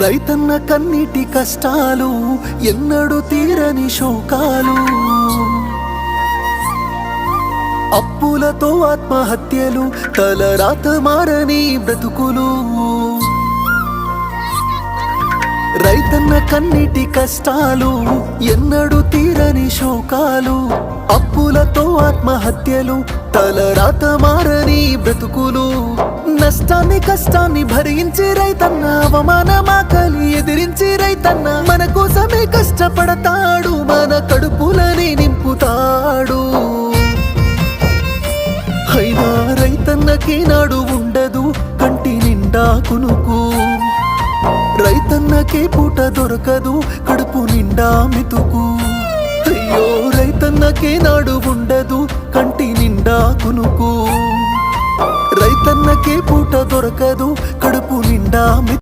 రైతన్న కన్నీటి కష్టాలు ఎన్నడూ తీరని శోకాలు, అప్పులతో ఆత్మహత్యలు, తలరాత మారని బ్రతుకులు. రైతన్న కన్నీటి కష్టాలు ఎన్నడూ తీరని శోకాలు, అప్పులతో ఆత్మహత్యలు, తలరాత మారని బ్రతుకులు. నష్టాన్ని కష్టాన్ని భరించి రైతన్న, అవమానమాకలి ఎదిరించి రైతన్న మన కోసమే కష్టపడతాడు, మన కడుపులని నింపుతాడు. అయినా రైతన్నకి నాడు ఉండదు కంటి నిండా కునుకు, రైతన్నకే పూట దొరకదు కడుపు నిండా మెతుకు. అయ్యో రైతన్నకే నాడు ఉండదు కంటి నిండా కునుకు, రైతన్నకే పూట దొరకదు కడుపు నిండా మెతుకు.